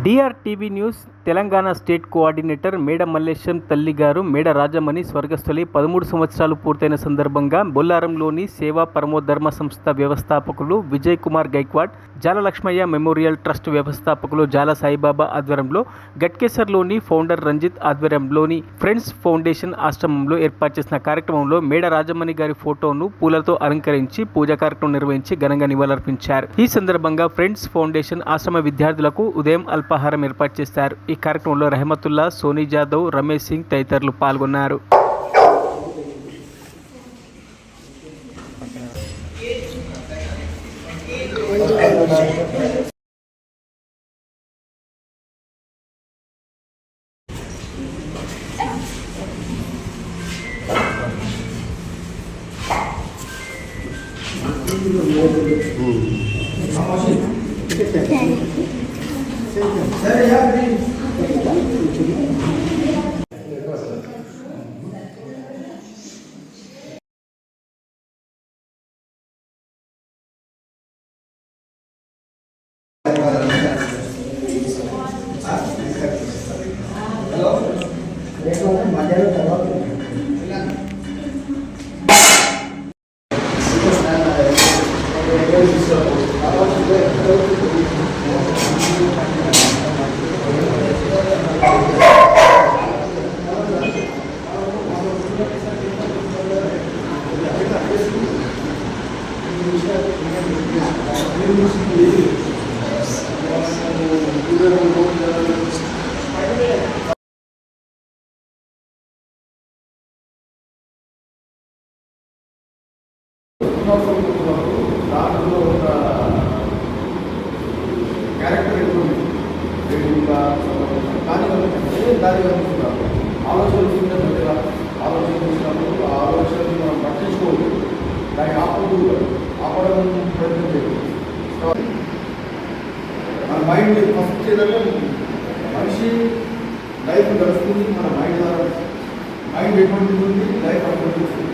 డిఆర్టీవీ news Telangana state coordinator మేడ మల్లేశం తల్లి గారు మేడ రాజమణి స్వర్గస్థులై 13 సంవత్సరాలు పూర్తయిన సందర్భంగా బొల్లారంలోని సేవా పరమోధర్మ సంస్థ వ్యవస్థాపకులు విజయ్ కుమార్ గైక్వాడ్, జాల లక్ష్మయ్య మెమోరియల్ ట్రస్ట్ వ్యవస్థాపకులు జాల సాయిబాబా ఆధ్వర్యంలో, గట్కేసర్లోని ఫౌండర్ రంజిత్ ఆధ్వర్యంలోని ఫ్రెండ్స్ ఫౌండేషన్ ఆశ్రమంలో ఏర్పాటు చేసిన కార్యక్రమంలో మేడ రాజమణి గారి ఫోటోను పూలతో అలంకరించి పూజా కార్యక్రమం నిర్వహించి ఘనంగా నివాళులర్పించారు. ఈ సందర్భంగా ఫ్రెండ్స్ ఫౌండేషన్ ఆశ్రమ విద్యార్థులకు ఉదయం అల్పాహారం ఏర్పాటు చేశారు. ఈ కార్యక్రమంలో రహమతుల్లా, సోనీ జాదవ్, రమేష్ సింగ్ తదితరులు పాల్గొన్నారు. దాంట్లో ఒక క్యారెక్టర్ ఎక్కువ కానీ దాని ఆలోచన పెద్దగా ఆలోచన చేసినప్పుడు ఆ ఆలోచనని మనం పట్టించుకోవాలి, దాన్ని ఆపడం ప్రయత్నం చేయాలి. మన మైండ్ ఫస్ట్ ఏదంటే మనిషి లైఫ్ గడుస్తుంది మన మైండ్ ద్వారా. మైండ్ ఎటువంటి ఉంది, లైఫ్ అటువంటి ఉంటుంది.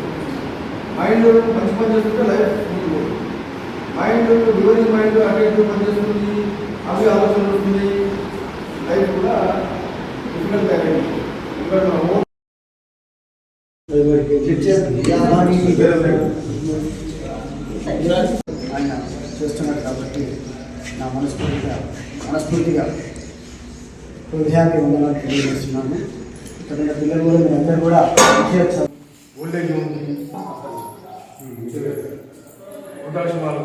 మైండ్ మంచి పని చేస్తుంటే లైఫ్ ఉంటుంది. మైండ్ డ్యూరింగ్ మైండ్ అటు పని చేస్తుంది, అవి ఆలోచనలు వస్తుంది, లైఫ్ కూడా డిఫికల్ట్ అయ్యింది. ఇక్కడ ఆయన చేస్తున్నారు కాబట్టి నా మనస్ఫూర్తిగా హృదయానికి వందనాలు తెలియజేస్తున్నాను. ఇక్కడ పిల్లలు కూడా మీరందరూ కూడా ఓల్డేజ్ ఉంది, వృద్ధాశ్రమాలు,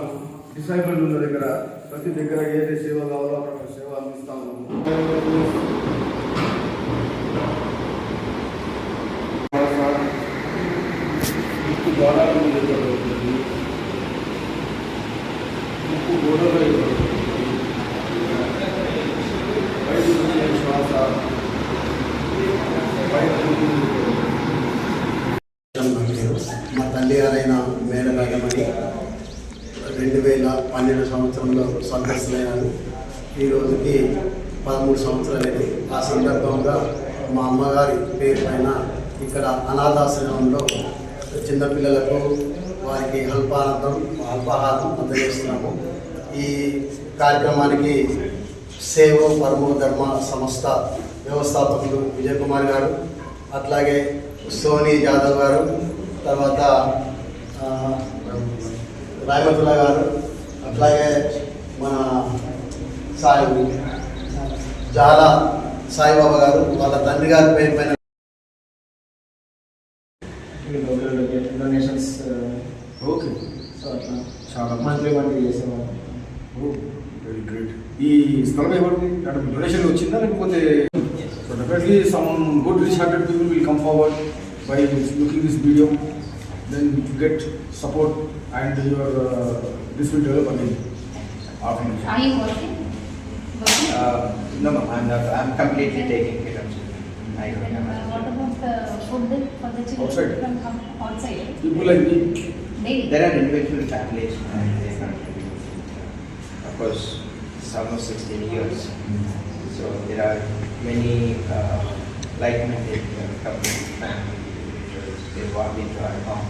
డిసైబుల్డ్ ఉన్న దగ్గర ప్రతి దగ్గర ఏదైతే సేవ కావాలో అక్కడ సేవ అందిస్తా ఉన్నాము. ముక్కు ద్వారాలు ఇవ్వబడుతుంది, ముక్కు గోడలో ఇవ్వబడుతుంది, బయట వచ్చే శ్వాస మా తల్లి గారైన మేడ రాజమణి 2012 సంవత్సరంలో స్వర్గస్థులైనారు. ఈ రోజుకి 13 సంవత్సరాలైంది. ఆ సందర్భంగా మా అమ్మగారి పేరు పైన ఇక్కడ అనాథాశ్రమంలో చిన్నపిల్లలకు వారికి అల్పాహారం అందజేస్తున్నాము. ఈ కార్యక్రమానికి సేవ పరమోధర్మ సంస్థ వ్యవస్థాపకులు విజయ్ కుమార్ గారు, అట్లాగే సోనీ జాదవ్ గారు, తర్వాత రహమతుల్లా గారు, అట్లాగే మన జాల సాయిబాబా గారు, వాళ్ళ తండ్రి గారి పేరు పైన డొనేషన్స్ ఓకే అట్లా చాలా మంత్లీ చేసేవాళ్ళు. Very great. ఈ స్థలం ఎవరికి అంటే డొనేషన్ వచ్చిందా లేకపోతే? So definitely some good rich hearted people will come forward by looking this video, then to get support and this will develop again. Are you working? No, I'm not. I'm completely taking care of children. I don't have. What about the food for the children? Outside. Can come outside. People like me. There are individual families and they contribute. Of course, it's almost 16 years. So there are many like-minded family individuals. They walk into our home.